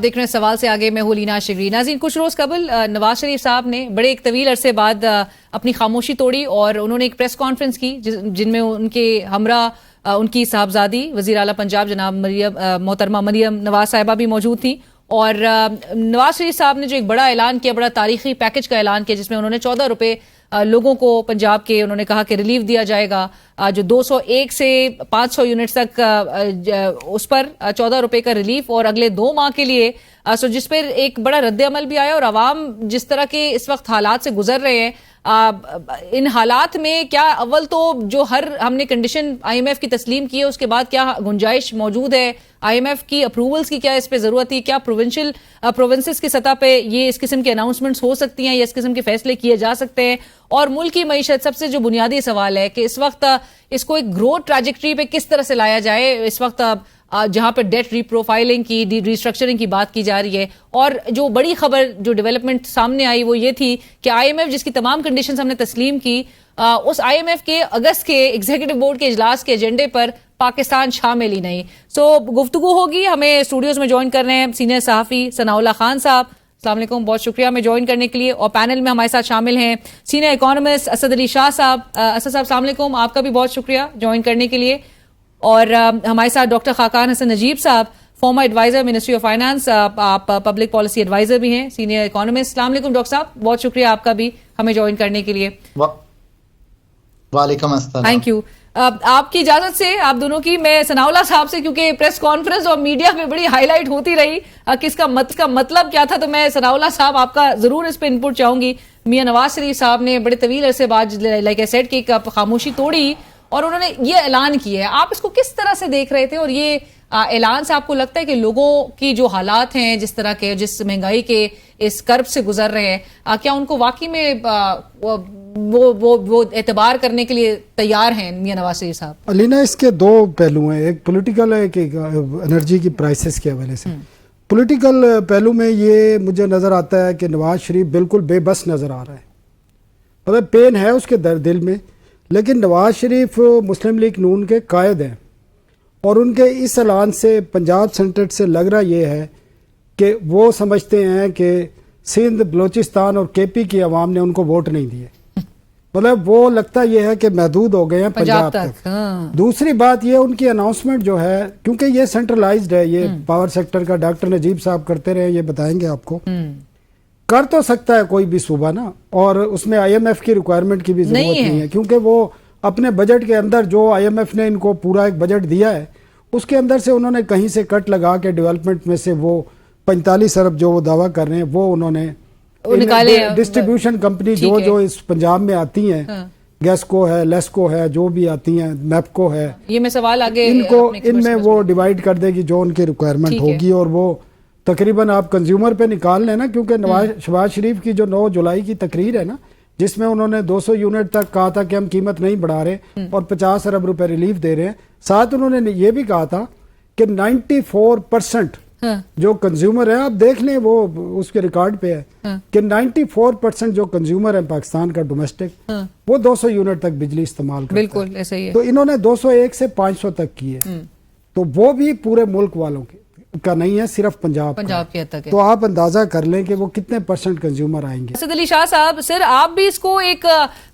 देख रहे हैं सवाल से आगे मैं हूं लीना शिगरी। नाज़रीन, कुछ रोज कबल नवाज शरीफ साहब ने बड़े एक तवील अरसे बाद अपनी खामोशी तोड़ी और उन्होंने एक प्रेस कॉन्फ्रेंस की जिनमें उनके हमरा उनकी साहबजादी वजीर आला पंजाब जनाब मोहतरमा मरियम नवाज साहिबा भी मौजूद थी। और नवाज शरीफ साहब ने जो एक बड़ा ऐलान किया, बड़ा तारीखी पैकेज का ऐलान किया, जिसमें उन्होंने 14 रुपए लोगों को पंजाब के उन्होंने कहा कि रिलीफ दिया जाएगा, जो 201 से 500 यूनिट्स तक उस पर 14 रुपए का रिलीफ और अगले 2 माह के लिए। सो जिस पर एक बड़ा रद्द-ए-अमल भी आया और आवाम जिस तरह के इस वक्त हालात से गुजर रहे हैं, इन हालात में क्या अव्वल तो जो हर हमने कंडीशन आईएमएफ की तस्लीम की है, उसके बाद क्या गुंजाइश मौजूद है, आईएमएफ की अप्रूवल्स की क्या इस पे जरूरत है, क्या प्रोविंसेस की सतह पे ये इस किस्म के अनाउंसमेंट्स हो सकती हैं या इस किस्म के फैसले किए जा सकते हैं। और मुल्क की मईशत सबसे जो बुनियादी सवाल है कि इस वक्त इसको एक ग्रोथ ट्रैजेक्टरी पे किस तरह से लाया जाए। इस वक्त जहां पर डेट रीप्रोफाइलिंग की, रिस्ट्रक्चरिंग की बात की जा रही है, और जो बड़ी खबर जो डेवलपमेंट सामने आई वो ये थी कि आईएमएफ जिसकी तमाम कंडीशंस हमने तस्लीम की, उस आईएमएफ के अगस्त के एग्जीक्यूटिव बोर्ड के इजलास के एजेंडे पर पाकिस्तान शामिल ही नहीं। सो गुफ्तगू होगी। हमें स्टूडियोज में ज्वाइन कर रहे हैं सीनियर सहाफी सनाउल्लाह खान साहब। अस्सलाम वालेकुम, बहुत शुक्रिया हमें ज्वाइन करने के लिए। और पैनल में हमारे साथ शामिल हैं सीनियर इकोनॉमिस्ट असद अली शाह साहब। असद साहब अस्सलाम वालेकुम, आपका भी बहुत शुक्रिया ज्वाइन करने के लिए। और हमारे साथ doctor Khaqan Hasan Najeeb sahab, former adviser ministry of finance, आप पब्लिक पॉलिसी एडवाइजर भी हैं, सीनियर इकोनॉमिस्ट। अस्सलाम वालेकुम डॉक्टर साहब, बहुत शुक्रिया आपका भी हमें ज्वाइन करने के लिए। वालेकुम अस्सलाम। Thank you. आपकी इजाजत से आप दोनों की, मैं सनाउल्लाह साहब से, क्योंकि प्रेस कॉन्फ्रेंस और मीडिया में बड़ी हाईलाइट होती रही किसका मतलब क्या था, तो मैं सनाउल्लाह साहब आपका जरूर इस पे इनपुट चाहूंगी। मियां नवाज शरीफ साहब ने बड़े तवील अरसे बाद लाइक आई सेड की खामोशी तोड़ी और उन्होंने ये ऐलान किया है। आप इसको किस तरह से देख रहे थे और ये ऐलान से आपको लगता है कि लोगों की जो हालात हैं, जिस तरह के, जिस महंगाई के इस कर्ब से गुजर रहे हैं, क्या उनको वाकई में वो एतबार करने के लिए तैयार हैं मियां नवाज शरीफ साहब? अलीना, इसके 2 पहलू हैं, एक पॉलिटिकल है, एक एनर्जी की प्राइसेस के हवाले से। पॉलिटिकल पहलू में ये मुझे नज़र आता है कि नवाज शरीफ बिल्कुल बेबस नज़र आ रहा है। मतलब पेन है उसके दिल में, लेकिन नवाज शरीफ मुस्लिम लीग नून के कायद हैं और उनके इस ऐलान से पंजाब सेंट्रेट से लग रहा ये है कि वो समझते हैं कि सिंध, बलूचिस्तान और केपी की आवाम ने उनको वोट नहीं दिए। मतलब वो लगता ये है कि महदूद हो गए हैं पंजाब तक। हाँ। दूसरी बात ये, उनकी अनाउंसमेंट जो है, क्योंकि ये सेंट्रलाइज्ड है, ये पावर सेक्टर का डॉक्टर नजीब साहब करते रहे, ये बताएंगे आपको। कर तो सकता है कोई भी सूबा ना, और उसमें आईएमएफ की रिक्वायरमेंट की भी जरूरत नहीं है, क्योंकि वो अपने बजट के अंदर जो आईएमएफ ने इनको पूरा एक बजट दिया है, उसके अंदर से उन्होंने कहीं से कट लगा के डेवलपमेंट में से वो 45 अरब जो वो दावा कर रहे हैं वो उन्होंने डिस्ट्रीब्यूशन कंपनी जो इस पंजाब में आती हैं, हाँ। गैसको है, लेस्को है, जो भी आती हैं, मैपको है, ये मैं सवाल आगे इनमें वो डिवाइड कर देगी जो उनकी रिक्वायरमेंट होगी, और वो तकरीबन आप कंज्यूमर पे निकाल लेना, क्योंकि शहबाज शरीफ की जो 9 जुलाई की तकरीर है ना, जिसमें उन्होंने 200 यूनिट तक कहा था कि हम कीमत नहीं बढ़ा रहे और 50 अरब रुपए रिलीफ दे रहे हैं। साथ उन्होंने ये भी कहा था कि 94% जो कंज्यूमर है, आप देख लें वो उसके रिकॉर्ड पे है कि 94% जो कंज्यूमर है पाकिस्तान का डोमेस्टिक, वो 200 यूनिट तक बिजली इस्तेमाल करता है। बिल्कुल ऐसा ही है। तो इन्होंने 201 से 500 तक की है, तो वो भी पूरे मुल्क वालों का नहीं है, सिर्फ पंजाब के हद तक है। तो आप अंदाजा कर लें कि वो कितने % कंज्यूमर आएंगे। असद अली शाह साहब, सर आप भी इसको एक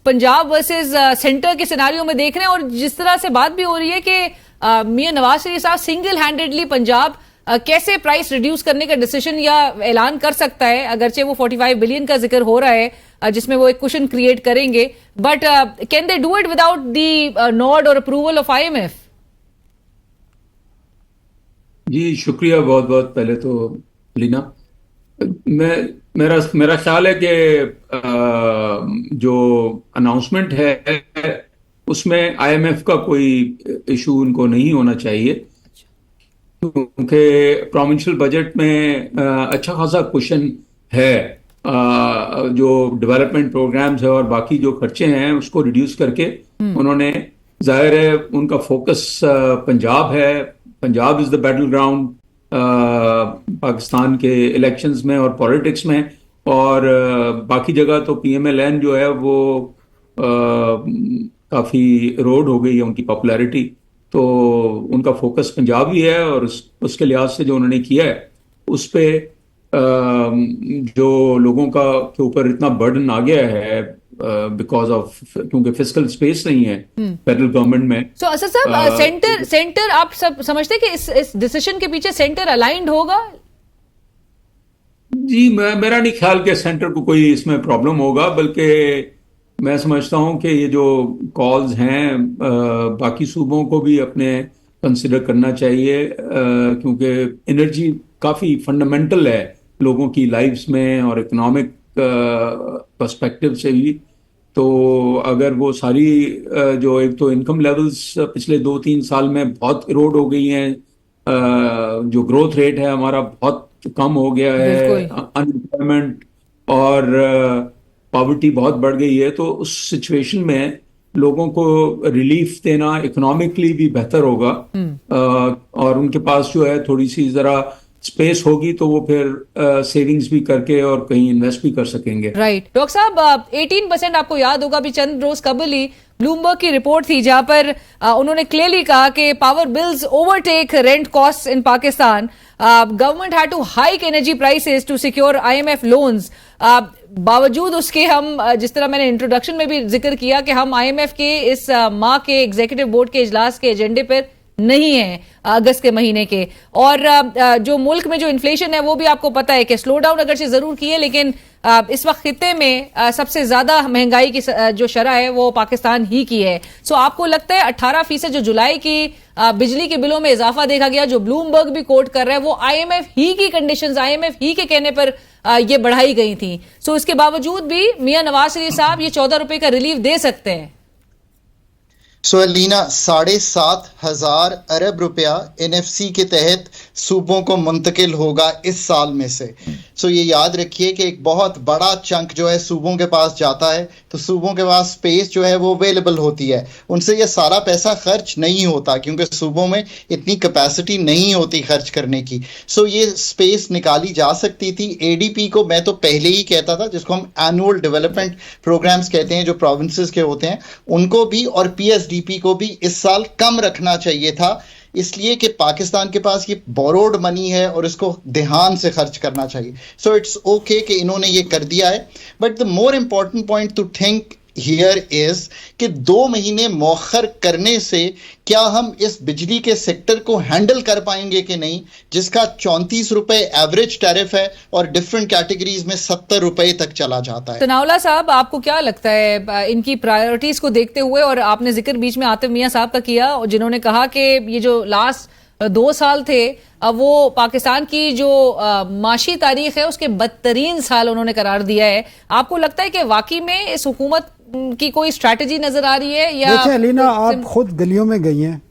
पंजाब वर्सेस सेंटर के सिनारियो में देख रहे हैं, और जिस तरह से बात भी हो रही है कि मियां नवाज शरीफ साहब सिंगल हैंडेडली पंजाब कैसे प्राइस रिड्यूस करने का डिसीजन या ऐलान कर सकता है, अगरचे वो 45 बिलियन का जिक्र हो रहा है जिसमें वो एक कुशन क्रिएट करेंगे, but can they do it without the nod और अप्रूवल ऑफ आईएमएफ? जी शुक्रिया बहुत बहुत। पहले तो लीना, मेरा ख्याल है कि जो अनाउंसमेंट है उसमें आईएमएफ का कोई इशू उनको नहीं होना चाहिए, क्योंकि प्रोविंशियल बजट में अच्छा खासा कुशन है। जो डेवलपमेंट प्रोग्राम्स है और बाकी जो खर्चे हैं उसको रिड्यूस करके उन्होंने, जाहिर है उनका फोकस पंजाब है। Punjab is the battle ground Pakistan के इलेक्शंस में और पॉलिटिक्स में, और बाकी जगह तो पीएमएलएन जो है वो काफ़ी रोड हो गई है उनकी पॉपुलैरिटी, तो उनका फोकस पंजाब ही है, और उसके लिहाज से जो उन्होंने किया है उस पे जो लोगों का के ऊपर इतना बर्डन आ गया है बिकॉज ऑफ, क्योंकि फिस्कल स्पेस नहीं है फेडरल गवर्नमेंट में। सो असद साहब, सेंटर आप सब समझते हैं कि इस डिसीजन के पीछे सेंटर अलाइंड होगा? जी, मेरा नहीं ख्याल कि सेंटर को कोई इसमें प्रॉब्लम होगा, बल्कि मैं समझता हूं कि ये जो कॉल्स हैं बाकी सूबों को भी अपने कंसिडर करना चाहिए, क्योंकि एनर्जी काफ़ी फंडामेंटल है लोगों की लाइफ्स में और इकोनॉमिक पर्सपेक्टिव से भी। तो अगर वो सारी जो एक तो इनकम लेवल्स पिछले 2-3 साल में बहुत इरोड हो गई हैं, जो ग्रोथ रेट है हमारा बहुत कम हो गया है, अनएम्प्लॉयमेंट और पॉवर्टी बहुत बढ़ गई है, तो उस सिचुएशन में लोगों को रिलीफ देना इकोनॉमिकली भी बेहतर होगा। और उनके पास जो है थोड़ी सी जरा स्पेस होगी तो वो फिर सेविंग्स भी करके और कहीं इन्वेस्ट भी कर सकेंगे। राइट। डॉक्टर साहब, 18% आपको याद होगा अभी चंद रोज कबल ही ब्लूमबर्ग की रिपोर्ट थी जहां पर उन्होंने क्लियरली कहा कि power bills overtake rent cost in Pakistan, government had to hike energy prices to secure IMF loans. बावजूद उसके हम, जिस तरह मैंने इंट्रोडक्शन में भी जिक्र किया कि हम IMF के इस माह के एग्जीक्यूटिव बोर्ड के इजलास के एजेंडे पर नहीं है अगस्त के महीने के, और जो मुल्क में जो इन्फ्लेशन है वो भी आपको पता है कि स्लो डाउन अगरचे जरूर की है, लेकिन इस वक्त खित्ते में सबसे ज्यादा महंगाई की जो शरह है वो पाकिस्तान ही की है। सो आपको लगता है 18% जो जुलाई की बिजली के बिलों में इजाफा देखा गया, जो ब्लूमबर्ग भी कोट कर रहा है, वो IMF ही की कंडीशंस, IMF ही के कहने पर ये बढ़ाई गई थी। सो इसके बावजूद भी मियां नवाज शरीफ साहब ये 14 रुपए का रिलीफ दे सकते हैं? सो अलीना, 7,500 अरब रुपया NFC के तहत सूबों को मुंतकिल होगा इस साल में से। सो ये याद रखिए कि एक बहुत बड़ा चंक जो है सूबों के पास जाता है, तो सूबों के पास स्पेस जो है वो अवेलेबल होती है, उनसे ये सारा पैसा खर्च नहीं होता क्योंकि सूबों में इतनी कैपेसिटी नहीं होती खर्च करने की। सो ये स्पेस निकाली जा सकती थी। ADP को मैं तो पहले ही कहता था, जिसको हम एनुअल डेवलपमेंट प्रोग्राम्स कहते हैं, जो प्रोविंसेस के होते हैं, उनको भी और PSDP को भी इस साल कम रखना चाहिए था, इसलिए कि पाकिस्तान के पास ये बोरोड मनी है और इसको ध्यान से खर्च करना चाहिए। सो इट्स ओके कि इन्होंने ये कर दिया है, but the more important point two think here is कि 2 महीने मौखर करने से क्या हम इस बिजली के सेक्टर को हैंडल कर पाएंगे कि नहीं, जिसका 34 रुपए एवरेज टैरिफ है और डिफरेंट कैटेगरीज में 70 रुपए तक चला जाता है। सनाउल्लाह साहब, आपको क्या लगता है इनकी प्रायोरिटीज को देखते हुए, और आपने जिक्र बीच में आतिफ मियां साहब का किया जिन्होंने कहा कि ये जो लास्ट 2 साल थे वो पाकिस्तान की जो माशी तारीख है उसके बदतरीन साल उन्होंने करार दिया है। आपको लगता है कि वाकई में इस हुकूमत की कोई स्ट्रैटेजी नजर आ रही है? या देखिए अलीना, आप खुद गलियों में गई हैं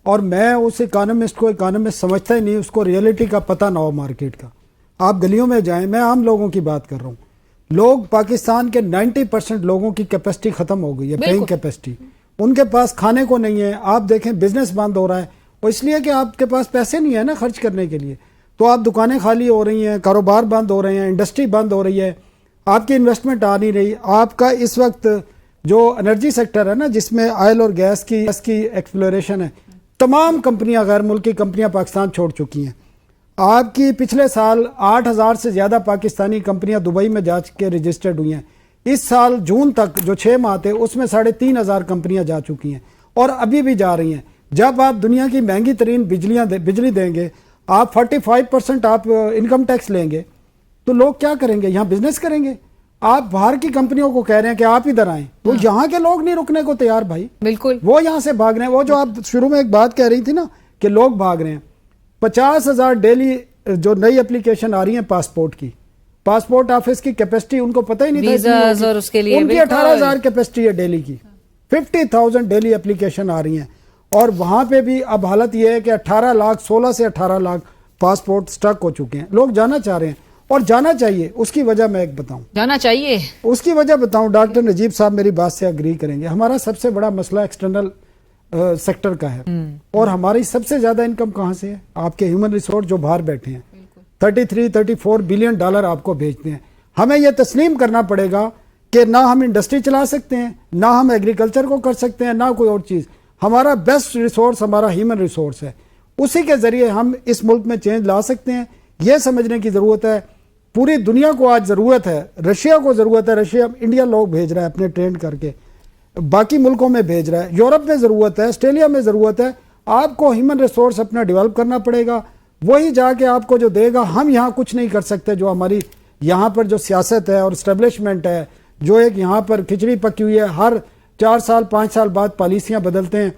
और मैं उस इकोनॉमिस्ट को इकोनॉमिस्ट समझता ही नहीं, उसको रियलिटी का पता ना हो मार्केट का। आप गलियों में जाएं, मैं आम लोगों की बात कर रहा हूँ। लोग, पाकिस्तान के 90% लोगों की कैपेसिटी खत्म हो गई है, पेइंग कैपेसिटी। उनके पास खाने को नहीं है। आप देखें बिजनेस बंद हो रहा है, और इसलिए कि आपके पास पैसे नहीं है ना खर्च करने के लिए, तो आप दुकानें खाली हो रही हैं, कारोबार बंद हो रहे हैं, इंडस्ट्री बंद हो रही है, आपकी इन्वेस्टमेंट आ नहीं रही। आपका इस वक्त जो एनर्जी सेक्टर है ना, जिसमें ऑयल और गैस की एक्सप्लोरेशन है, तमाम कंपनियां, गैर मुल्की कंपनियां पाकिस्तान छोड़ चुकी हैं। आपकी पिछले साल 8,000 से ज़्यादा पाकिस्तानी कंपनियां दुबई में जा के रजिस्टर्ड हुई हैं। इस साल जून तक जो 6 माह थे उसमें 3,500 कंपनियां जा चुकी हैं और अभी भी जा रही हैं। जब आप दुनिया की महंगी तरीन बिजली देंगे, आप 45% आप इनकम टैक्स लेंगे, तो लोग क्या करेंगे? यहाँ बिजनेस करेंगे। आप बाहर की कंपनियों को कह रहे हैं कि आप इधर आएं, तो यहाँ के लोग नहीं रुकने को तैयार भाई, बिल्कुल, वो यहाँ से भाग रहे हैं। वो जो आप शुरू में एक बात कह रही थी ना कि लोग भाग रहे हैं, 50,000 डेली जो नई एप्लीकेशन आ रही है पासपोर्ट की, पासपोर्ट ऑफिस की कैपेसिटी उनको पता ही नहीं था, और उसके लिए उनकी 18,000 कैपेसिटी है डेली की, 50,000 डेली एप्लीकेशन आ रही है। और वहां पे भी अब हालत यह है कि 18 लाख, 16 से 18 लाख पासपोर्ट स्टक हो चुके हैं। लोग जाना चाह रहे हैं और जाना चाहिए। उसकी वजह मैं एक बताऊं, जाना चाहिए, उसकी वजह बताऊं, डॉक्टर नजीब साहब मेरी बात से अग्री करेंगे। हमारा सबसे बड़ा मसला एक्सटर्नल सेक्टर का है, और हमारी सबसे ज्यादा इनकम कहां से है? आपके ह्यूमन रिसोर्स जो बाहर बैठे हैं, 33-34 बिलियन डॉलर आपको भेजते हैं। हमें यह तस्लीम करना पड़ेगा कि ना हम इंडस्ट्री चला सकते हैं, ना हम एग्रीकल्चर को कर सकते हैं, ना कोई और चीज। हमारा बेस्ट रिसोर्स हमारा ह्यूमन रिसोर्स है, उसी के जरिए हम इस मुल्क में चेंज ला सकते हैं। ये समझने की ज़रूरत है। पूरी दुनिया को आज ज़रूरत है, रशिया को ज़रूरत है, रशिया इंडिया लोग भेज रहा है अपने ट्रेन करके, बाकी मुल्कों में भेज रहा है, यूरोप में ज़रूरत है, ऑस्ट्रेलिया में ज़रूरत है। आपको ह्यूमन रिसोर्स अपना डेवलप करना पड़ेगा, वही जाके आपको जो देगा। हम यहाँ कुछ नहीं कर सकते। जो हमारी यहाँ पर जो सियासत है और इस्टेब्लिशमेंट है, जो एक यहाँ पर खिचड़ी पकी हुई है, हर 4 साल 5 साल बाद पॉलिसियाँ बदलते हैं।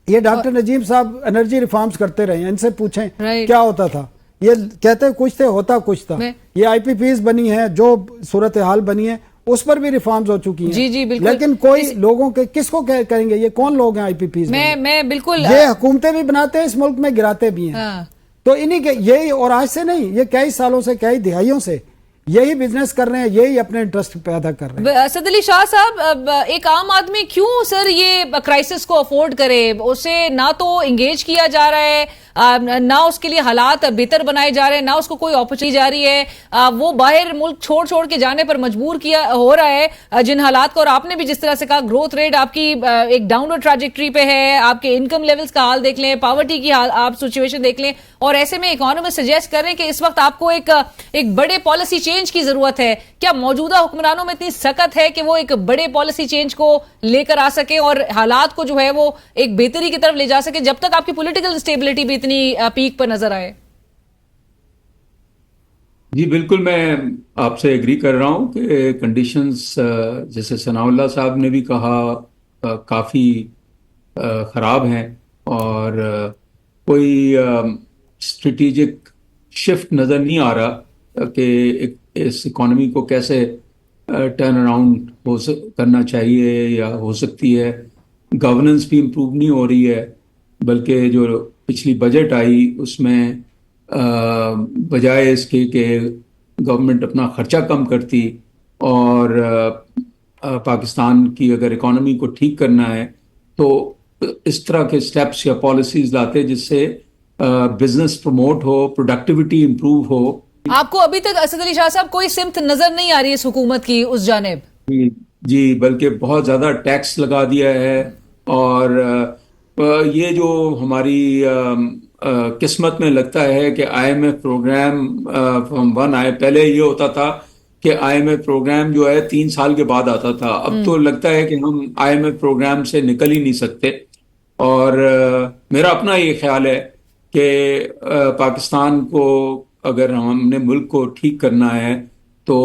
ये डॉक्टर नजीम साहब एनर्जी रिफॉर्म्स करते रहे हैं, इनसे पूछें क्या होता था। ये कहते कुछ थे, होता कुछ था। ये आईपीपीज बनी है, जो सूरत हाल बनी है उस पर भी रिफॉर्म्स हो चुकी हैं। जी बिल्कुल। लेकिन कोई लोगों के किसको करेंगे? ये कौन लोग हैं आईपीपीज? मैं बिल्कुल, ये हुकूमतें भी बनाते हैं, इस मुल्क में गिराते भी हैं। हाँ। तो इन्हीं के यही, और आज से नहीं, ये कई सालों से, कई दिहाइयों से यही बिजनेस कर रहे हैं, यही अपने इंटरेस्ट पैदा कर रहे हैं। असद अली शाह साहब, एक आम आदमी क्यों सर ये क्राइसिस को अफोर्ड करे? उसे ना तो एंगेज किया जा रहा है, ना उसके लिए हालात बेहतर बनाए जा रहे हैं, ना उसको कोई अपॉर्चुनिटी जा रही है। वो बाहर मुल्क छोड़ छोड़ के जाने पर मजबूर किया हो रहा है जिन हालात को। और आपने भी जिस तरह से कहा, ग्रोथ रेट आपकी एक डाउनवर्ड ट्रैजेक्टरी पे है, आपके इनकम लेवल्स का हाल देख लें, पॉवर्टी की हाल आप सिचुएशन देख लें। और ऐसे में इकोनॉमिस्ट सजेस्ट कर रहे हैं कि इस वक्त आपको एक बड़े पॉलिसी चेंज की जरूरत है। क्या मौजूदा हुक्मरानों में इतनी सख्त है कि वो एक बड़े पॉलिसी चेंज को लेकर आ सके और हालात को जो है वो एक बेहतरी की तरफ ले जा सके, जब तक आपकी पॉलिटिकल स्टेबिलिटी भी इतनी पीक पर नजर आए? जी बिल्कुल, मैं आपसे एग्री कर रहा हूं कि कंडीशंस जैसे सनाउल्लाह साहब ने भी कहा काफ़ी ख़राब हैं और कोई स्ट्रेटेजिक शिफ्ट नज़र नहीं आ रहा कि इस इकोनॉमी को कैसे टर्न अराउंड करना चाहिए या हो सकती है। गवर्नेंस भी इम्प्रूव नहीं हो रही है, बल्कि जो पिछली बजट आई उसमें बजाय इसके कि गवर्नमेंट अपना खर्चा कम करती और पाकिस्तान की अगर इकोनॉमी को ठीक करना है तो इस तरह के स्टेप्स या पॉलिसीज लाते जिससे बिजनेस प्रमोट हो, प्रोडक्टिविटी इम्प्रूव हो। आपको अभी तक असद अली शाह साहब कोई सिमत नजर नहीं आ रही इस हुकूमत की उस जानिब? जी, बल्कि बहुत ज़्यादा टैक्स लगा दिया है। और ये जो हमारी किस्मत में लगता है कि आईएमएफ प्रोग्राम फ्रॉम वन आए, पहले ये होता था कि आईएमएफ प्रोग्राम जो है 3 साल के बाद आता था। अब तो लगता है कि हम आईएमएफ प्रोग्राम से निकल ही नहीं सकते। और मेरा अपना ये ख्याल है कि पाकिस्तान को अगर हमने मुल्क को ठीक करना है तो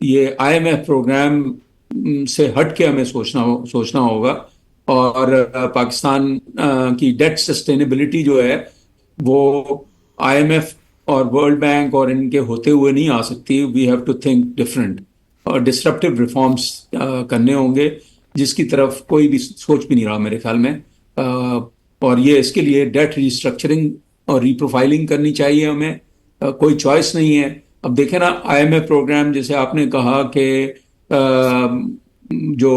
ये आईएमएफ प्रोग्राम से हट के हमें सोचना होगा। और पाकिस्तान की डेट सस्टेनेबिलिटी जो है वो आईएमएफ और वर्ल्ड बैंक और इनके होते हुए नहीं आ सकती। We have to think different और डिस्ट्रप्टिव रिफॉर्म्स करने होंगे, जिसकी तरफ कोई भी सोच भी नहीं रहा मेरे ख्याल में। और ये इसके लिए डेट रिस्ट्रक्चरिंग और रिप्रोफाइलिंग करनी चाहिए हमें, कोई चॉइस नहीं है। अब देखें ना, आईएमएफ प्रोग्राम जैसे आपने कहा कि जो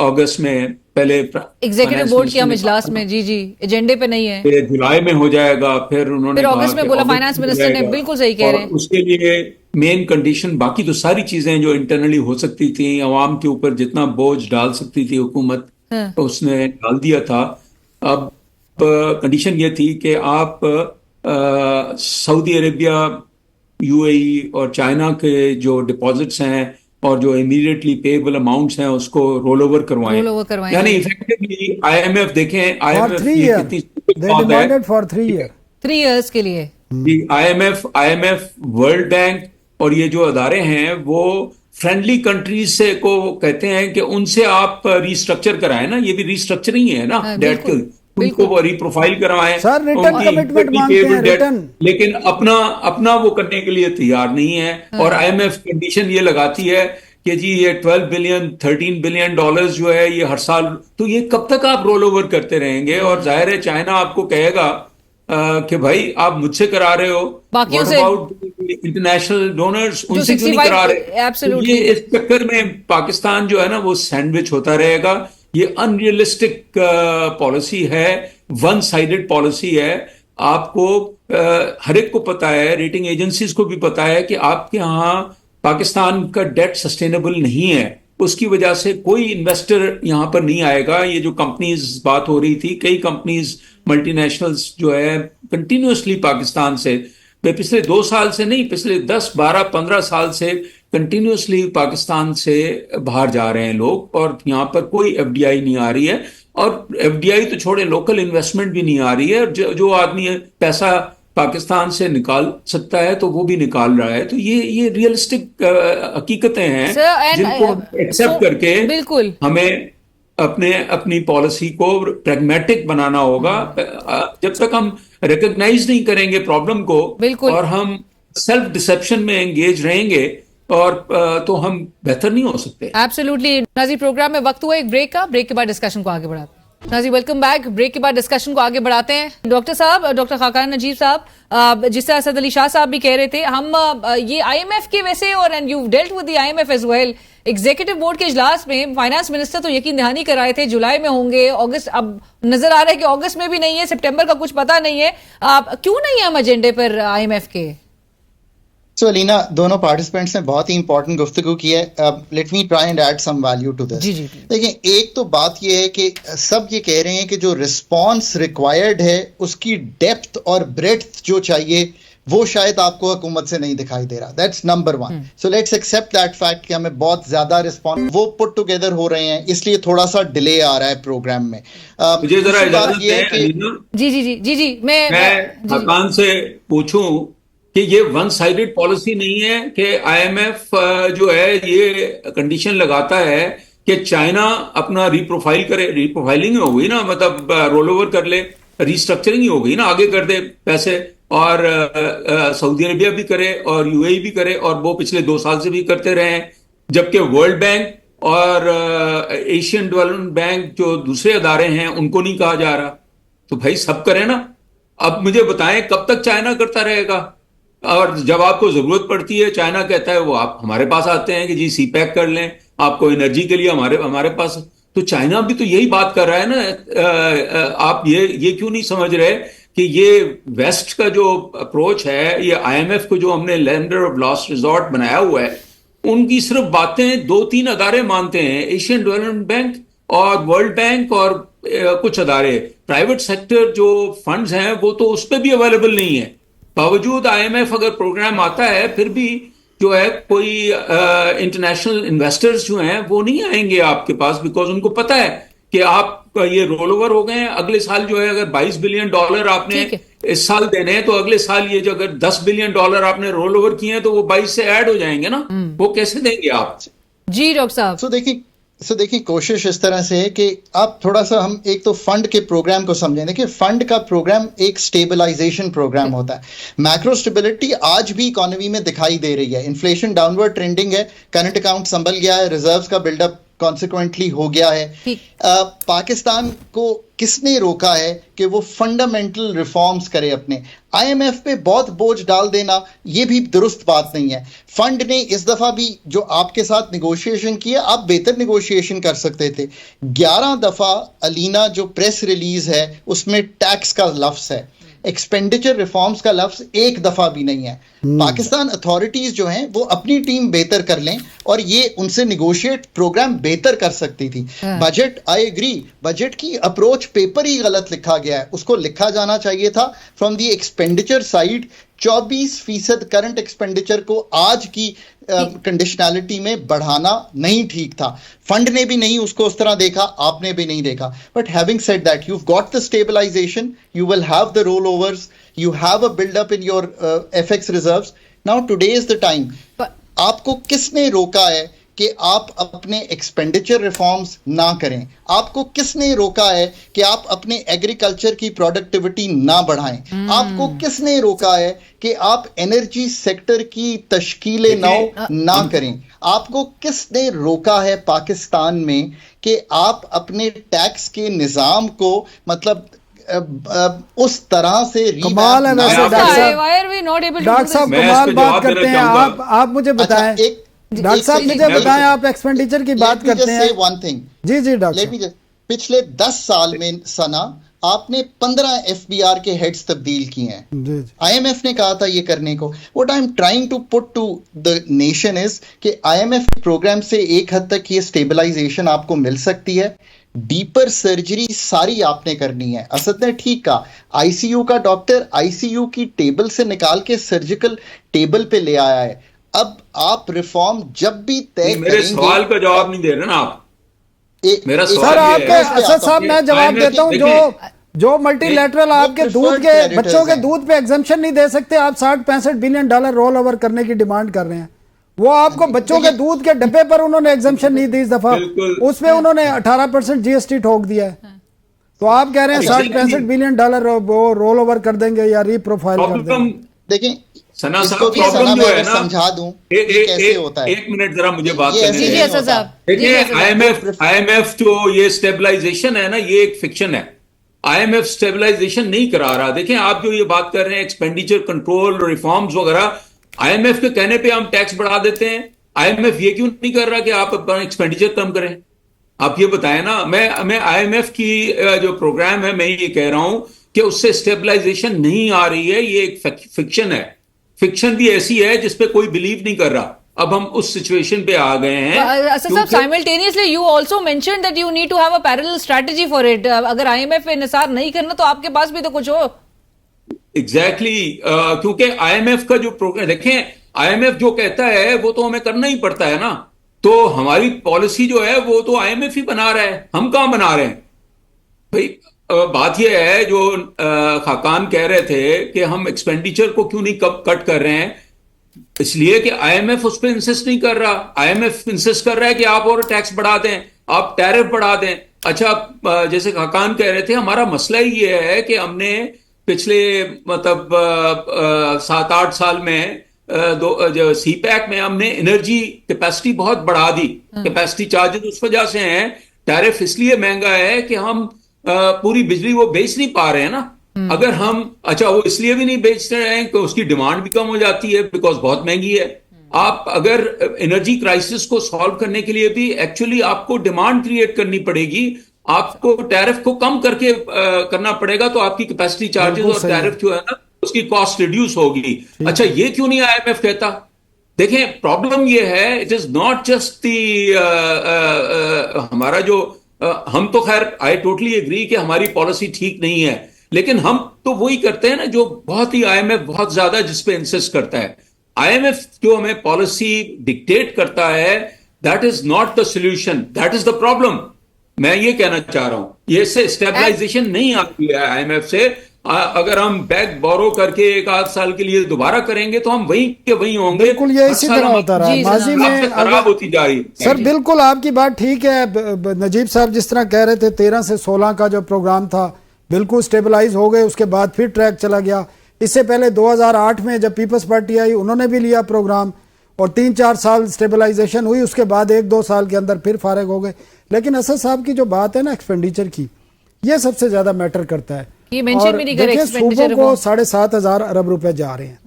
अगस्त में पहले एग्जीक्यूटिव बोर्ड की हम इजलास में जी एजेंडे पे नहीं है, जुलाई में हो जाएगा, फिर उन्होंने अगस्त में बोला। फाइनेंस मिनिस्टर ने बिल्कुल सही कह रहे हैं। उसके लिए मेन कंडीशन, बाकी तो सारी चीजें जो इंटरनली हो सकती थी, अवाम के ऊपर जितना बोझ डाल सकती थी हुकूमत, तो उसने डाल दिया था। अब कंडीशन ये थी कि आप सऊदी अरेबिया, यूएई और चाइना के जो डिपॉजिट्स हैं और जो इमीडिएटली पेएबल अमाउंट्स हैं उसको रोल ओवर करवाएं। यानी इफेक्टिवली आईएमएफ देखें, आईएमएफ डिमांडेड फॉर 3 इयर्स के लिए। आईएमएफ, वर्ल्ड बैंक और ये जो अदारे हैं वो फ्रेंडली कंट्रीज से को कहते हैं कि उनसे आप रिस्ट्रक्चर कराएं ना। ये भी रिस्ट्रक्चरिंग है ना, डेट के उनको रिप्रोफाइल करवाएं, लेकिन अपना वो करने के लिए तैयार नहीं है। और आईएमएफ कंडीशन ये लगाती है कि जी ये 12 बिलियन 13 बिलियन डॉलर्स जो है ये हर साल, तो ये कब तक आप रोल ओवर करते रहेंगे? और जाहिर है चाइना आपको कहेगा कि भाई आप मुझसे करा रहे हो, बाकियों से इंटरनेशनल डोनर्स उनसे क्यों नहीं करा रहे? तो ये इस चक्कर में पाकिस्तान जो है ना वो सैंडविच होता रहेगा। ये अनरियलिस्टिक पॉलिसी है, वन साइडेड पॉलिसी है। आपको हर एक को पता है, रेटिंग एजेंसीज को भी पता है कि आपके यहाँ पाकिस्तान का डेट सस्टेनेबल नहीं है। उसकी वजह से कोई इन्वेस्टर यहाँ पर नहीं आएगा। ये जो कंपनीज बात हो रही थी, कई कंपनीज मल्टीनेशनल्स जो है कंटिन्यूसली पाकिस्तान से पिछले 2 साल से नहीं, पिछले 10, 12, 15 साल से कंटिन्यूसली पाकिस्तान से बाहर जा रहे हैं लोग, और यहाँ पर कोई एफडीआई नहीं आ रही है, और एफडीआई तो छोड़े, लोकल इन्वेस्टमेंट भी नहीं आ रही है। जो आदमी पैसा पाकिस्तान से निकाल सकता है तो वो भी निकाल रहा है। तो ये रियलिस्टिक हकीकतें हैं जिनको एक्सेप्ट करके बिल्कुल हमें अपनी पॉलिसी को प्रैग्मेटिक बनाना होगा। जब तक हम रिकॉग्नाइज नहीं करेंगे प्रॉब्लम को और हम सेल्फ डिसेप्शन में एंगेज रहेंगे और तो हम बेहतर नहीं हो सकते। एब्सोल्युटली। नाजी, प्रोग्राम में वक्त हुआ एक ब्रेक का, ब्रेक के बाद डिस्कशन को आगे बढ़ाते हैं। Nazi, welcome back. ब्रेक के बाद डिस्कशन को आगे बढ़ाते हैं। डॉक्टर साहब, डॉक्टर खाकान नजीब साहब, जिस तरह असद अली शाह साहब भी कह रहे थे, हम ये आईएमएफ के वैसे, और and you dealt with the IMF as well, executive board के इजलास में फाइनेंस मिनिस्टर तो यकीन दहानी कराए थे जुलाई में होंगे, अगस्त अब नजर आ रहा है कि अगस्त में भी नहीं है, सितंबर का कुछ पता नहीं है। क्यों नहीं है हम एजेंडे पर आईएमएफ के? So अलीना, दोनों पार्टिसिपेंट्स ने बहुत ही इंपॉर्टेंट गुफ्तगू की है। Let me try and add some value to this. देखिए, एक तो बात ये है कि सब ये कह रहे हैं कि जो रिस्पॉन्स रिक्वायर्ड है उसकी डेप्थ और ब्रेड्थ जो चाहिए वो शायद आपको हुकूमत से नहीं दिखाई दे रहा। That's number 1। So let's accept that fact कि हमें बहुत ज्यादा रिस्पॉन्स वो पुट टुगेदर हो रहे हैं, इसलिए थोड़ा सा डिले आ रहा है प्रोग्राम में। मुझे जरा इजाजत दें, जी मैं खाकान से पूछूं कि ये वन साइडेड पॉलिसी नहीं है कि आईएमएफ जो है ये कंडीशन लगाता है कि चाइना अपना रिप्रोफाइल करे, रिप्रोफाइलिंग हो गई ना, मतलब रोल ओवर कर ले, रिस्ट्रक्चरिंग ही हो गई ना, आगे कर दे पैसे, और सऊदी अरेबिया भी करे और यूएई भी करे, और वो पिछले 2 साल से भी करते रहे हैं। जबकि वर्ल्ड बैंक और एशियन डेवलपमेंट बैंक जो दूसरे अदारे हैं उनको नहीं कहा जा रहा। तो भाई सब करें ना। अब मुझे बताएं कब तक चाइना करता रहेगा? और जब आपको जरूरत पड़ती है, चाइना कहता है वो आप हमारे पास आते हैं कि जी सी पैक कर लें, आपको एनर्जी के लिए हमारे पास। तो चाइना भी तो यही बात कर रहा है ना। आप ये क्यों नहीं समझ रहे कि ये वेस्ट का जो अप्रोच है, ये आईएमएफ को जो हमने लैंडर ऑफ लास्ट रिजॉर्ट बनाया हुआ है, उनकी सिर्फ बातें 2-3 अदारे मानते हैं, एशियन डेवलपमेंट बैंक और वर्ल्ड बैंक और कुछ अदारे। प्राइवेट सेक्टर जो फंड्स हैं वो तो उस पर भी अवेलेबल नहीं है। बावजूद आईएमएफ अगर प्रोग्राम आता है फिर भी जो है कोई इंटरनेशनल इन्वेस्टर्स जो हैं वो नहीं आएंगे आपके पास, बिकॉज उनको पता है कि आप ये रोल ओवर हो गए हैं। अगले साल जो है अगर $22 बिलियन आपने इस साल देने हैं, तो अगले साल ये जो अगर $10 बिलियन आपने रोल ओवर किए हैं तो वो 22 से ऐड हो जाएंगे ना। वो कैसे देंगे आप? जी डॉक्टर साहब। देखिए, कोशिश इस तरह से है कि आप थोड़ा सा हम एक तो फंड के प्रोग्राम को समझें। देखिए, फंड का प्रोग्राम एक स्टेबलाइजेशन प्रोग्राम होता है। मैक्रो स्टेबिलिटी आज भी इकोनॉमी में दिखाई दे रही है। इन्फ्लेशन डाउनवर्ड ट्रेंडिंग है, करंट अकाउंट संभल गया है, रिजर्व्स का बिल्डअप कॉन्सिक्वेंटली हो गया है। पाकिस्तान को किसने रोका है कि वो फंडामेंटल रिफॉर्म्स करे अपने? आईएमएफ पे बहुत बोझ डाल देना ये भी दुरुस्त बात नहीं है। फंड ने इस दफा भी जो आपके साथ निगोशिएशन किया, आप बेहतर निगोशिएशन कर सकते थे। 11 दफा अलीना जो प्रेस रिलीज है उसमें टैक्स का लफ्ज है, एक्सपेंडिचर रिफॉर्म्स का लफ्ज एक दफा भी नहीं है। पाकिस्तान अथॉरिटीज जो हैं वो अपनी टीम बेहतर कर लें और ये उनसे निगोशिएट प्रोग्राम बेहतर कर सकती थी। बजट, आई एग्री, बजट की अप्रोच पेपर ही गलत लिखा गया है। उसको लिखा जाना चाहिए था from the expenditure side 24% current expenditure को आज की कंडीशनैलिटी में बढ़ाना नहीं ठीक था। फंड ने भी नहीं उसको उस तरह देखा, आपने भी नहीं देखा। But having said that, you got the stabilisation, you will have the rollovers, you have a build up in your FX reserves. Now today is the time. आपको किसने रोका है कि आप अपने एक्सपेंडिचर रिफॉर्म्स ना करें? आपको किसने रोका है कि आप अपने एग्रीकल्चर की प्रोडक्टिविटी ना बढ़ाएं? आपको किसने रोका है कि आप एनर्जी सेक्टर की तश्कील ना करें? आपको किसने रोका है पाकिस्तान में कि आप अपने टैक्स के निज़ाम को मतलब उस तरह से कमाल है वैसे डॉक्टर साहब कमाल बात करते हैं आप मुझे बताएं। डॉक्टर साहब मुझे बताएं, आप एक्सपेंडिचर की बात करते हैं। वन थिंग जी डॉक्टर, पिछले 10 साल में सना आपने 15 एफबीआर के हेड्स तब्दील किए हैं। जी जी आईएमएफ ने कहा था ये करने को। What I am trying to put to the nation is कि आईएमएफ के प्रोग्राम से एक हद तक ये स्टेबलाइजेशन आपको मिल सकती है। डीपर सर्जरी सारी आपने करनी है। असद ने ठीक कहा, आईसीयू का डॉक्टर आईसीयू की टेबल से निकाल के सर्जिकल टेबल पे ले आया है। अब आप रिफॉर्म जब भी तय मेरे सवाल का जवाब नहीं दे रहे ना आप। मेरा सर सवाल ये आपके है, असद साहब मैं जवाब IMF देता हूँ। जो मल्टीलैटरल आपके दूध के preferred बच्चों के creditors दूध पे एग्जाम्पशन नहीं दे सकते, आप 60-65 बिलियन डॉलर रोल ओवर करने की डिमांड कर रहे हैं। वो आपको बच्चों के दूध के डब्बे पर उन्होंने एग्जाम्पशन नहीं दी इस दफा, बिल्कुल। उसमें उन्होंने 18% जीएसटी ठोक दिया है। तो आप कह रहे हैं 60-65 बिलियन डॉलर वो रोल ओवर कर देंगे या रीप्रोफाइल कर प्रॉब्लम देंगे। देखें, सना इसको साहब भी सना प्रॉब्लम जो मैं है ना, समझा दूं ये कैसे होता है। एक मिनट जरा मुझे बात ये करने ऐसे जी दें। जी नहीं असद होता। साहब, जी देखिए, असद साहब। आईएमएफ जो ये स्टेबलाइजेशन है ना, ये एक फिक्शन है। आईएमएफ स्टेबलाइजेशन नहीं करा रहा। देखें, आप जो ये बात कर रहे हैं एक्सपेंडिचर कंट्रोल रिफॉर्म्स वगैरह, आईएमएफ के कहने पे हम टैक्स बढ़ा देते हैं। आईएमएफ ये क्यों नहीं कर रहा कि आप अपना एक्सपेंडिचर कम करें? आप ये बताएं ना। मैं आईएमएफ की जो प्रोग्राम है, मैं ये कह रहा हूं कि उससे स्टेबलाइजेशन नहीं आ रही है। ये एक फिक्शन है। फिक्शन भी ऐसी है जिसपे कोई बिलीव नहीं कर रहा। अब हम उस सिचुएशन पे आ गए हैं। Asad sahab, simultaneously you also mentioned that you need to have a parallel strategy for it. अगर आईएमएफ पे निसार नहीं करना तो आपके पास भी तो कुछ हो। एग्जैक्टली क्योंकि आईएमएफ का जो प्रोग्राम देखें, आईएमएफ जो कहता है वो तो हमें करना ही पड़ता है ना। तो हमारी पॉलिसी जो है वो तो आईएमएफ ही बना रहा है, हम कहां बना रहे हैं भाई। बात यह है जो खाकान कह रहे थे कि हम एक्सपेंडिचर को क्यों नहीं कट कर रहे हैं, इसलिए कि आईएमएफ उस पर इंसिस्ट नहीं कर रहा। आईएमएफ इंसिस्ट कर रहा है कि आप और टैक्स बढ़ा दें, आप टैरिफ बढ़ा दें। अच्छा, जैसे खाकान कह रहे थे, हमारा मसला ही ये है कि हमने पिछले मतलब 7-8 साल में जो सीपैक में हमने एनर्जी कैपेसिटी बहुत बढ़ा दी। कैपेसिटी चार्जेस उस वजह से हैं, टैरिफ इसलिए महंगा है कि हम पूरी बिजली वो बेच नहीं पा रहे हैं ना। अगर हम अच्छा वो इसलिए भी नहीं बेच रहे हैं कि उसकी डिमांड भी कम हो जाती है, बिकॉज बहुत महंगी है। आप अगर एनर्जी क्राइसिस को सॉल्व करने के लिए भी एक्चुअली आपको डिमांड क्रिएट करनी पड़ेगी, आपको टैरिफ को कम करके करना पड़ेगा, तो आपकी कैपेसिटी चार्जेस और टैरिफ जो है ना उसकी कॉस्ट रिड्यूस होगी। अच्छा, ये क्यों नहीं आईएमएफ कहता? देखें, प्रॉब्लम ये है, इट इज नॉट जस्ट हमारा जो हम तो खैर आई टोटली एग्री कि हमारी पॉलिसी ठीक नहीं है, लेकिन हम तो वही करते हैं ना जो बहुत ही आईएमएफ बहुत ज्यादा जिस पे इंसिस्ट करता है। आईएमएफ जो हमें पॉलिसी डिक्टेट करता है, that is not the solution, that is the problem. मैं ये कहना चाह रहा हूं, ये से स्टेबलाइजेशन नहीं आती है आईएमएफ से। अगर हम बैक बोरो करके 1-8 साल के लिए दोबारा करेंगे तो हम वहीं के वहीं होंगे। बिल्कुल ये इसी तरह होता रहा है माजी में, खराब होती जा रही है। सर बिल्कुल आपकी बात ठीक है। नजीब साहब जिस तरह कह रहे थे 13 से 16 का जो प्रोग्राम था बिल्कुल स्टेबलाइज हो गए, उसके बाद फिर ट्रैक चला गया। इससे पहले 2008 में जब पीपल्स पार्टी आई उन्होंने भी लिया प्रोग्राम और 3-4 साल स्टेबलाइजेशन हुई, उसके बाद 1-2 साल के अंदर फिर फारिग हो गए। लेकिन असद साहब की जो बात है ना एक्सपेंडिचर की, ये सबसे ज्यादा मैटर करता है। ये मेंशन भी नहीं करे, देखिए सूबों को 7,500 अरब रुपए जा रहे हैं।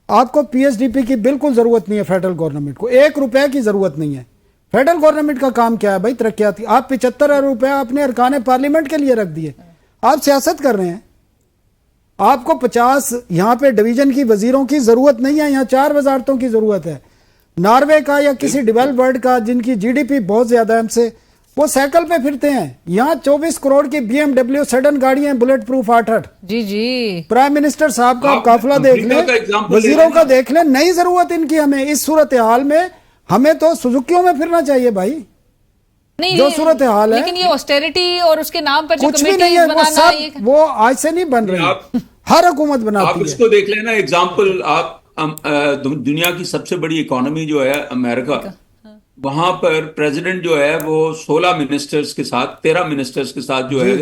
आपको पीएसडीपी की बिल्कुल जरूरत नहीं है फेडरल गवर्नमेंट को, 1 रुपए की जरूरत नहीं है। फेडरल गवर्नमेंट का काम क्या है भाई? तरक्याती। आप 75 अरब रुपए अपने अरकान पार्लियामेंट के लिए रख दिए, आप सियासत कर रहे हैं। आपको 50 यहाँ पे डिवीजन की वजीरों की जरूरत नहीं है, यहाँ 4 वजारतों की जरूरत है। नॉर्वे का या किसी डेवलप्ड वर्ल्ड का जिनकी जीडीपी बहुत ज्यादा है हमसे, वो साइकिल पे फिरते हैं। यहाँ 24 करोड़ की BMW सेडन गाड़ियां, बुलेट प्रूफ 8-8। जी जी। प्राइम मिनिस्टर साहब का काफिला देख लें, वजीरों का देख लें, नहीं जरूरत इनकी हमें। इस सूरत हाल में हमें तो सुजुकियों में फिरना चाहिए भाई, नहीं जो सूरत हाल है। लेकिन ये ऑस्टेरिटी और उसके नाम पर जो कुछ भी नहीं है, वो सब वो आज से नहीं बन रही, हर हुकूमत बनाती आप इसको देख लेना एग्जाम्पल। आप दुनिया की सबसे बड़ी इकोनॉमी जो है अमेरिका, वहां पर प्रेसिडेंट जो है वो 16 मिनिस्टर्स के साथ 13 मिनिस्टर्स के साथ जो है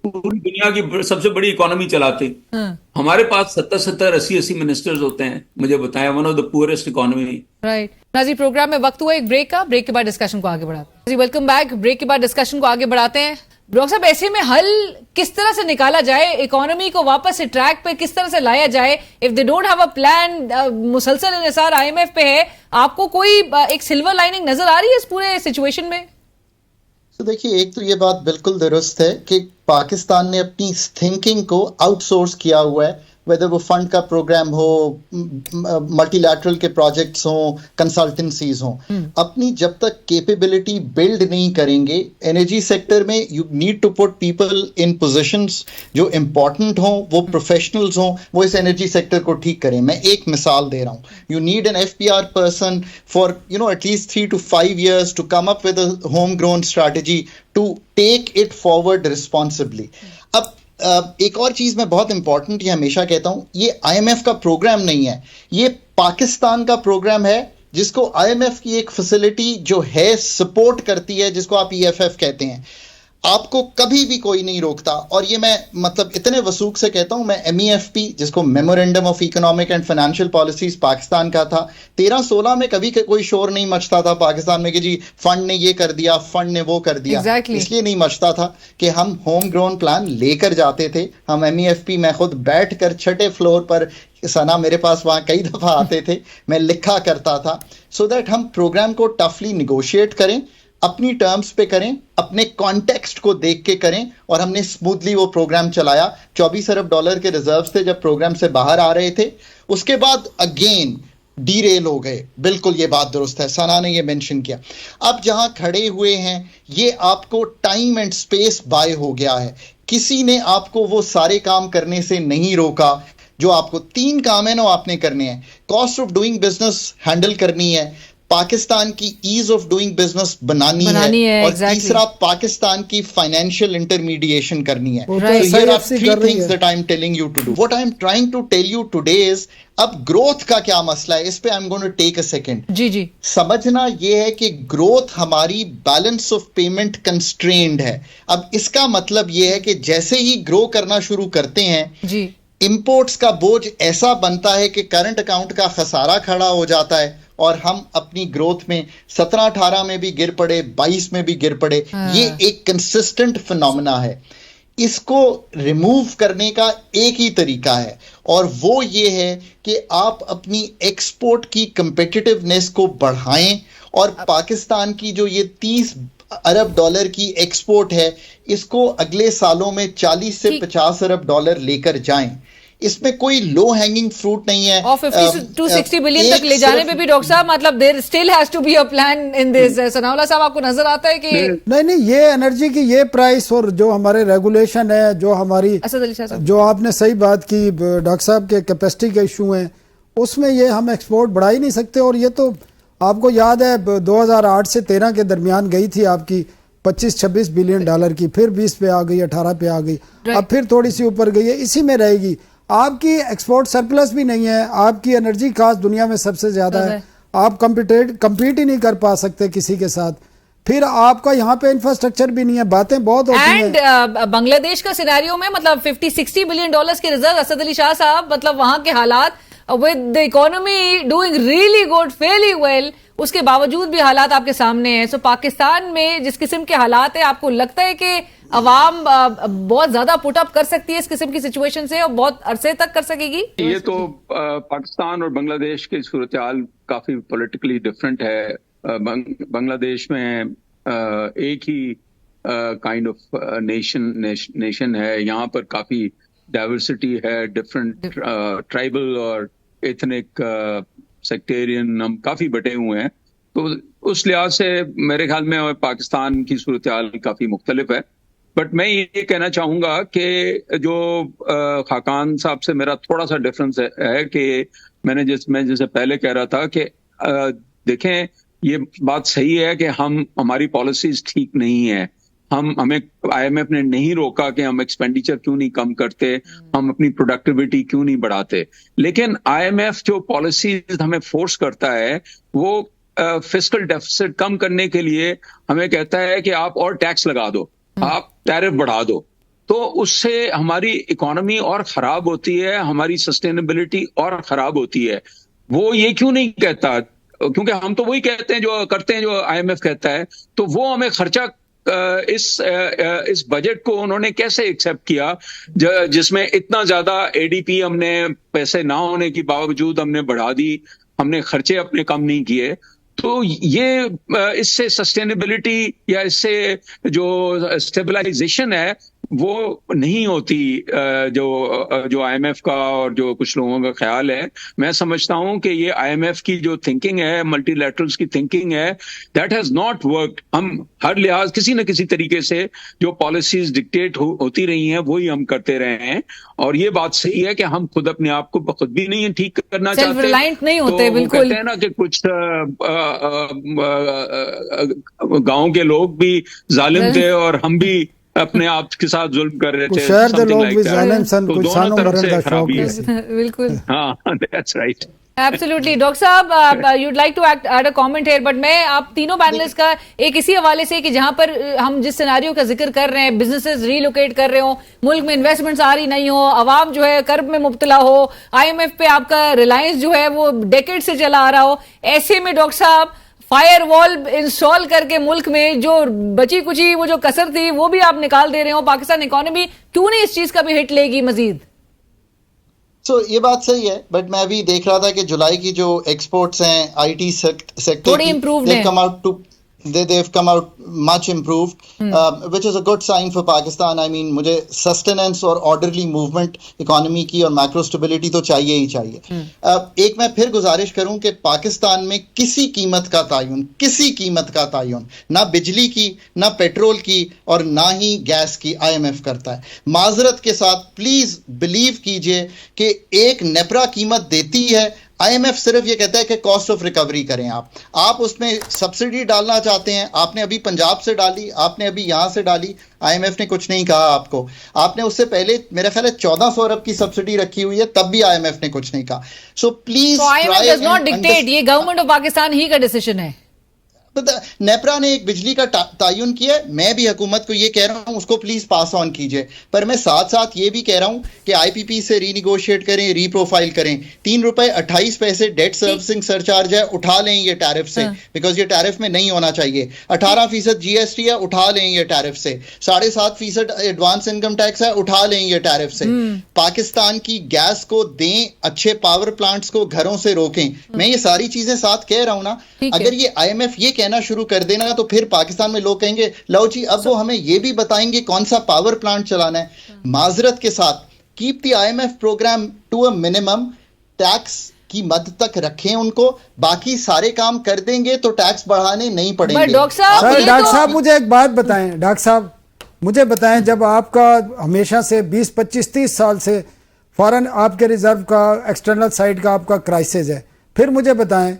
पूरी दुनिया की सबसे बड़ी इकोनॉमी चलाते। हमारे पास 70-80 मिनिस्टर्स होते हैं। मुझे बताया, one of the poorest economy. Right नाजी, प्रोग्राम में वक्त हुआ एक ब्रेक का। ब्रेक के बाद डिस्कशन को आगे बढ़ाते हैं। Welcome back. ब्रेक के बाद डिस्कशन को आगे बढ़ाते हैं। डॉक्टर साहब, ऐसे में हल किस तरह से निकाला जाए, इकोनॉमी को वापस से ट्रैक पे किस तरह से लाया जाए? If they don't have a plan, मुसलसल इंसार आईएमएफ पे है, आपको कोई एक सिल्वर लाइनिंग नजर आ रही है इस पूरे सिचुएशन में? तो देखिए, एक तो ये बात बिल्कुल दुरुस्त है कि पाकिस्तान ने अपनी थिंकिंग को आउटसोर्स किया हुआ है, वेदर वो फंड का प्रोग्राम हो, मल्टीलैटरल के प्रोजेक्ट्स हो, कंसल्टेंसीज हो। अपनी जब तक कैपेबिलिटी बिल्ड नहीं करेंगे एनर्जी सेक्टर में, you need to put people in positions जो इंपॉर्टेंट हो, वो प्रोफेशनल्स हो, वो इस एनर्जी सेक्टर को ठीक करें। मैं एक मिसाल दे रहा हूँ, you need an FPR person for at least 3 to 5 years to come up with a home grown strategy to take it forward responsibly. अब एक और चीज मैं बहुत इंपॉर्टेंट ये हमेशा कहता हूं, ये IMF का प्रोग्राम नहीं है, ये पाकिस्तान का प्रोग्राम है, जिसको IMF की एक फैसिलिटी जो है सपोर्ट करती है, जिसको आप EFF कहते हैं। आपको कभी भी कोई नहीं रोकता, और ये मैं मतलब इतने वसूख से कहता हूं, मैं MEFP, जिसको memorandum of economic and financial policies Pakistan का था, 13-16 में कभी कोई शोर नहीं मचता था पाकिस्तान में कि जी फंड ने ये कर दिया, फंड ने वो कर दिया। Exactly. इसलिए नहीं मचता था कि हम होम ग्रोन प्लान लेकर जाते थे। हम MEFP, मैं खुद बैठ कर 6ठे फ्लोर पर, सना मेरे पास वहां कई दफा आते थे, मैं लिखा करता था, सो दैट हम प्रोग्राम को टफली निगोशिएट करें, अपनी टर्म्स पे करें, अपने कॉन्टेक्स्ट को देख के करें, और हमने स्मूथली वो प्रोग्राम चलाया। $24 अरब के रिजर्व्स थे जब प्रोग्राम से बाहर आ रहे थे। उसके बाद अगेन डीरेल हो गए, बिल्कुल ये बात दुरुस्त है, सना ने ये मेंशन किया। अब जहां खड़े हुए हैं, ये आपको टाइम एंड स्पेस बाय हो गया है, किसी ने आपको वो सारे काम करने से नहीं रोका जो आपको 3 काम है ना आपने करने हैं। Cost of doing business handle करनी है, पाकिस्तान की ईज ऑफ डूइंग बिजनेस बनानी है, और exactly. तीसरा पाकिस्तान की फाइनेंशियल इंटरमीडिएशन करनी है। Right. So here are 3 things that I'm telling you to do. What I'm trying to tell you today is, अब ग्रोथ का क्या मसला है, इस पे I'm going to take a second. जी समझना ये है कि ग्रोथ हमारी बैलेंस ऑफ पेमेंट कंस्ट्रेंड है। अब इसका मतलब ये है कि जैसे ही ग्रो करना शुरू करते हैं जी, इंपोर्ट्स का बोझ ऐसा बनता है कि करंट अकाउंट का खसारा खड़ा हो जाता है, और हम अपनी ग्रोथ में 17-18 में भी गिर पड़े, 22 में भी गिर पड़े। ये एक कंसिस्टेंट फिनोमेना है। इसको रिमूव करने का एक ही तरीका है, और वो ये है कि आप अपनी एक्सपोर्ट की कंपेटिटिवनेस को बढ़ाएं, और पाकिस्तान की जो ये $30 अरब की एक्सपोर्ट है, इसको अगले सालों में 40 से 50 अरब लेकर जाएं। इसमें कोई लो हैंगिंग फ्रूट नहीं है, और 50 to 60 बिलियन तक ले जाने पे भी डॉक्टर साहब, मतलब there still has to be a plan in this. Sanaullah sahab, आपको नजर आता है कि नहीं, ये एनर्जी की ये प्राइस और जो हमारे रेगुलेशन है, जो हमारी, असद अली शाह साहब, जो आपने सही बात की, डॉक्टर साहब के कैपेसिटी के इशू हैं, उसमें ये हम एक्सपोर्ट बढ़ा ही नहीं सकते। और ये तो आपको याद है 2008 से 13 के दरमियान गई थी आपकी 25-26 बिलियन डॉलर की, फिर 20 पे आ गई, 18 पे आ गई, अब फिर थोड़ी सी ऊपर गई है, इसी में रहेगी। आपकी एक्सपोर्ट सरप्लस भी नहीं है, आपकी एनर्जी कास्ट दुनिया में सबसे ज्यादा है, आप कम्पीट ही नहीं कर पा सकते किसी के साथ, फिर आपका यहाँ पे इंफ्रास्ट्रक्चर भी नहीं है, बातें बहुत होती हैं। एंड बांग्लादेश का सिनेरियो में मतलब 50-60 बिलियन डॉलर्स के रिजर्व, असद अली शाह साहब, मतलब वहां के हालात, with the economy doing really good, fairly well, उसके बावजूद भी हालात आपके सामने हैं। सो पाकिस्तान में जिस किस्म के हालात है, आपको लगता है कि अवाम बहुत ज्यादा पुट अप कर सकती है इस किस्म की सिचुएशन से, और बहुत अरसे तक कर सकेगी? ये तो पाकिस्तान और बांग्लादेश की सूरत हाल काफी पॉलिटिकली डिफरेंट है। बांग्लादेश में एक ही काइंड ऑफ नेशन है, यहाँ पर काफी डाइवर्सिटी है, डिफरेंट ट्राइबल और एथनिक सेक्टेरियन, हम काफी बटे हुए हैं। तो उस लिहाज से मेरे ख्याल में पाकिस्तान की सूरत हाल काफी मुख्तलिफ है। बट मैं ये कहना चाहूंगा कि जो खाकान साहब से मेरा थोड़ा सा डिफरेंस है कि मैं जैसे पहले कह रहा था कि देखें, ये बात सही है कि हमारी पॉलिसीज ठीक नहीं है, हमें IMF ने नहीं रोका कि हम एक्सपेंडिचर क्यों नहीं कम करते, हम अपनी प्रोडक्टिविटी क्यों नहीं बढ़ाते, लेकिन IMF जो पॉलिसीज हमें फोर्स करता है वो फिस्कल डेफिसिट कम करने के लिए हमें कहता है कि आप और टैक्स लगा दो, आप टैरिफ बढ़ा दो, तो उससे हमारी इकोनॉमी और खराब होती है, हमारी सस्टेनेबिलिटी और खराब होती है। वो ये क्यों नहीं कहता, क्योंकि हम तो वही कहते हैं जो करते हैं जो IMF कहता है। तो वो हमें खर्चा इस बजट को उन्होंने कैसे एक्सेप्ट किया जिसमें इतना ज्यादा ADP हमने पैसे ना होने के बावजूद हमने बढ़ा दी, हमने खर्चे अपने कम नहीं किए। तो ये इससे सस्टेनेबिलिटी या इससे जो स्टेबलाइजेशन है वो नहीं होती, जो आईएमएफ का और जो कुछ लोगों का ख्याल है। मैं समझता हूं कि ये आईएमएफ की जो थिंकिंग है, मल्टीलैटरल्स की थिंकिंग है, दैट हैज नॉट वर्कड। हम हर लिहाज किसी न किसी तरीके से जो पॉलिसीज डिक्टेट होती रही हैं वही हम करते रहे हैं, और ये बात सही है कि हम खुद अपने आप को खुद भी नहीं ठीक करना चाहते, रिलायंट नहीं होते। तो बिल्कुल कहते हैं ना कि कुछ गांव के लोग भी जालिम थे और हम भी अपने आप के साथ जुल्म कर रहे थे, शहर के लोग like भी that. जालिम सन, तो कुछ दोनों सानों तरफ मरण से का खराबी शौक है। बिल्कुल हाँ, that's right. Absolutely. Doctor sahab, you'd like to add a comment here, but मैं आप तीनों पैनलिस्ट का एक इसी हवाले से कि जहां पर हम जिस सिनेरियो का जिक्र कर रहे हैं, बिजनेसेस रीलोकेट कर रहे हो, मुल्क में इन्वेस्टमेंट्स आ रही नहीं हो, अवाम जो है कर्ब में मुब्तला हो, आईएमएफ पे आपका रिलायंस जो है वो डेकेड से चला आ रहा हो, ऐसे में डॉक्टर साहब फायरवॉल इंस्टॉल करके मुल्क में जो बची कुची वो जो कसर थी वो भी आप निकाल दे रहे हो, पाकिस्तान इकोनॉमी क्यों नहीं इस चीज का भी हिट लेगी मजीद? ये बात सही है, बट मैं अभी देख रहा था कि जुलाई की जो एक्सपोर्ट्स हैं आईटी सेक्टर थोड़ी improved है। they've come out much improved, which is a good sign for Pakistan. I mean, मुझे sustenance और orderly movement इकोनॉमी की और मैक्रो स्टेबिलिटी तो चाहिए ही चाहिए। एक मैं फिर गुजारिश करूं कि पाकिस्तान में किसी कीमत का तायुन ना बिजली की, ना पेट्रोल की और ना ही गैस की आईएमएफ करता है। माजरत के साथ प्लीज बिलीव कीजिए कि एक नेपरा कीमत देती है, आईएमएफ सिर्फ ये कहता है कि कॉस्ट ऑफ रिकवरी करें। आप उसमें सब्सिडी डालना चाहते हैं, आपने अभी पंजाब से डाली, आपने अभी यहां से डाली, आईएमएफ ने कुछ नहीं कहा आपको। आपने उससे पहले मेरा ख्याल है 1400 अरब की सब्सिडी रखी हुई है, तब भी आईएमएफ ने कुछ नहीं कहा। So please IMF does not dictate, ये गवर्नमेंट ऑफ पाकिस्तान ही का डिसीजन है। नेपरा ने एक बिजली का तायुन किया, मैं भी हुकूमत को ये कह रहा हूं उसको प्लीज पास ऑन कीजिए, पर मैं साथ साथ ये भी कह रहा हूं कि आईपीपी से रीनिगोशिएट करें, रीप्रोफाइल करें। 3 रुपए 28 पैसे डेट सर्विसिंग सरचार्ज है, उठा लें ये टैरिफ से, बिकॉज ये टैरिफ में नहीं होना चाहिए। 18% जीएसटी है, उठा लें ये टैरिफ से। 7.5% एडवांस इनकम टैक्स है, उठा लें ये टैरिफ से। पाकिस्तान की गैस को दें, अच्छे पावर प्लांट्स को घरों से रोकें। मैं ये सारी चीजें साथ कह रहा हूं ना। अगर ये आईएमएफ ये कहना शुरू कर देना तो फिर पाकिस्तान में लोग कहेंगे लो जी अब वो हमें ये भी बताएंगे कौन सा पावर प्लांट चलाना है। माजरत के साथ keep the IMF programme to a minimum, tax की मद तक रखें उनको, बाकी सारे काम कर देंगे तो टैक्स बढ़ाने नहीं पड़ेंगे। डॉक्टर साहब मुझे एक बात बताएं, डॉक्टर साहब मुझे बताएं, जब आपका हमेशा से 20, 25, 30 साल से फॉरेन आपके रिजर्व का एक्सटर्नल साइड का आपका क्राइसिस है, फिर मुझे बताएं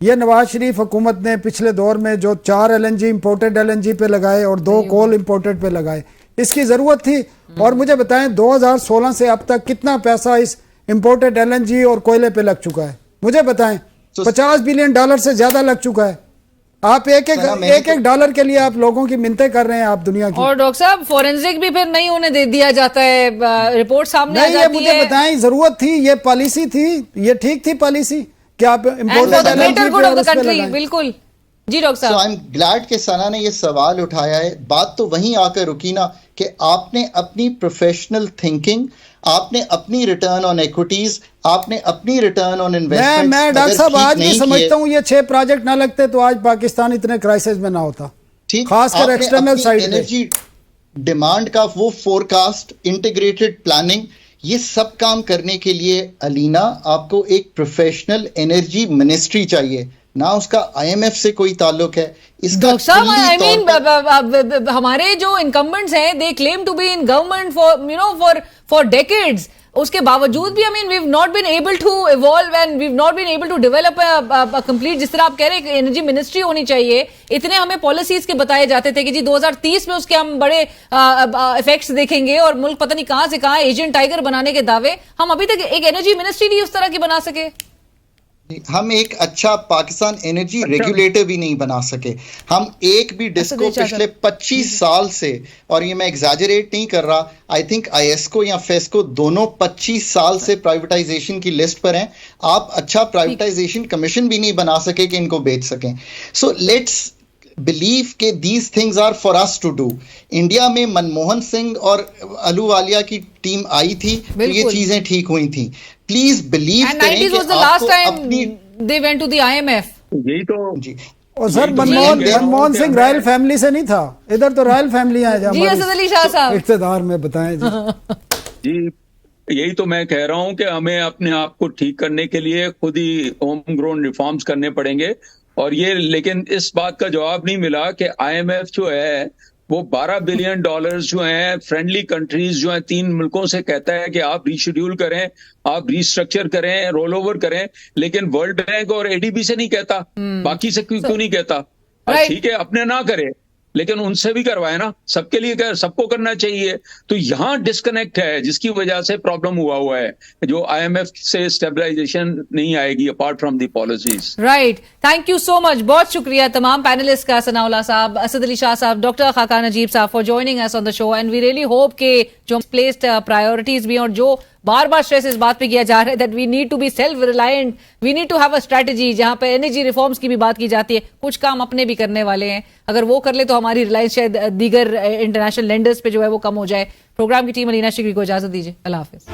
ये नवाज शरीफ हुकूमत ने पिछले दौर में जो 4 एलएनजी इंपोर्टेड एलएनजी पे लगाए और 2 कोल इंपोर्टेड पे लगाए, इसकी जरूरत थी? और मुझे बताएं 2016 से अब तक कितना पैसा इस इंपोर्टेड एलएनजी और कोयले पे लग चुका है? मुझे बताएं। $50 बिलियन से ज्यादा लग चुका है। आप एक डॉलर के लिए आप लोगों की मिन्नतें कर रहे हैं आप दुनिया की। और डॉक्टर साहब फोरेंसिक भी फिर नहीं होने दे दिया जाता है, रिपोर्ट सामने आ जाती है। मुझे बताएं, जरूरत थी, ये पॉलिसी थी, ये ठीक थी पॉलिसी क्या आप बिल्कुल जी डॉक्टर साहब। आई एम ग्लैड कि सना ने ये सवाल उठाया है। बात तो वहीं आकर रुकी ना कि आपने अपनी प्रोफेशनल थिंकिंग, आपने अपनी रिटर्न ऑन इक्विटीज, आपने अपनी रिटर्न ऑन इन्वेस्टमेंट। मैं डॉक्टर साहब आज भी समझता हूँ ये 6 प्रोजेक्ट ना लगते तो आज पाकिस्तान इतने क्राइसिस में ना होता, ठीक, खासकर एक्सटर्नल साइड एनर्जी डिमांड का वो फोरकास्ट, इंटीग्रेटेड प्लानिंग, ये सब काम करने के लिए अलीना आपको एक प्रोफेशनल एनर्जी मिनिस्ट्री चाहिए, ना उसका आईएमएफ से कोई ताल्लुक है। इसका आई मीन हमारे जो इनकम्बेंट्स हैं they claim to be in government for decades, उसके बावजूद भी I mean we have not been able to evolve and we have not been able to develop a complete, जिस तरह आप कह रहे हैं एनर्जी मिनिस्ट्री होनी चाहिए। इतने हमें पॉलिसीज के बताए जाते थे कि जी 2030 में उसके हम बड़े इफेक्ट्स देखेंगे और मुल्क पता नहीं कहां से कहां एशियन टाइगर बनाने के दावे। हम अभी तक एक एनर्जी मिनिस्ट्री नहीं उस तरह की बना सके। हम एक अच्छा पाकिस्तान एनर्जी रेगुलेटर भी नहीं बना सके। हम एक भी डिस्को पिछले 25 साल से, और ये मैं एग्जैजरेट नहीं कर रहा, आई थिंक आईएसको या फेस्को दोनों 25 साल से प्राइवेटाइजेशन की लिस्ट पर हैं। आप अच्छा प्राइवेटाइजेशन कमीशन भी नहीं बना सके कि इनको बेच सकें। सो लेट्स बिलीव के these things are for us to do. India में मनमोहन सिंह और अहलूवालिया की टीम आई थी तो ये चीजें ठीक हुई थी। प्लीज बिलीव करें कि आपको अपनी they went to the IMF यही तो जी। और सर यही तो मैं कह रहा हूं मनमोहन कि सिंह हमें- रॉयल फैमिली से नहीं था, इधर तो रॉयल फैमिली है जी असद अली शाह साहब। इख्तिदार में, बताएं जी। जी यही तो मैं कह रहा हूं कि हमें अपने आप को ठीक करने के लिए खुद ही होम ग्रोन रिफॉर्म्स करने पड़ेंगे। और ये लेकिन इस बात का जवाब नहीं मिला कि आईएमएफ जो है वो $12 बिलियन जो हैं फ्रेंडली कंट्रीज जो हैं 3 मुल्कों से कहता है कि आप रीशेड्यूल करें, आप रीस्ट्रक्चर करें, रोल ओवर करें, लेकिन वर्ल्ड बैंक और एडीबी से नहीं कहता। बाकी से क्यों नहीं कहता? Right. ठीक है अपने ना करे लेकिन उनसे भी करवाए ना, सबके लिए सबको करना चाहिए। तो यहाँ डिस्कनेक्ट है जिसकी वजह से प्रॉब्लम हुआ है, जो आईएमएफ से स्टेबलाइजेशन नहीं आएगी apart from the policies. Right, thank you so much, बहुत शुक्रिया तमाम पैनलिस्ट का, सनाउल्लाह साहब, असद अली शाह साहब, doctor Khaqan Najeeb sahab for joining us on the show. And we really hope के जो प्लेस्ड प्रायोरिटीज भी और जो बार बार स्ट्रेस इस बात पे किया जा रहा है that we need to be self reliant, we need to have a strategy, जहां पे एनर्जी रिफॉर्म्स की भी बात की जाती है, कुछ काम अपने भी करने वाले हैं, अगर वो कर ले तो हमारी रिलायंस शायद दीगर इंटरनेशनल लेंडर्स पे जो है वो कम हो जाए। प्रोग्राम की टीम अलीना शिकरी को इजाजत दीजिए, अल्लाह हाफिज।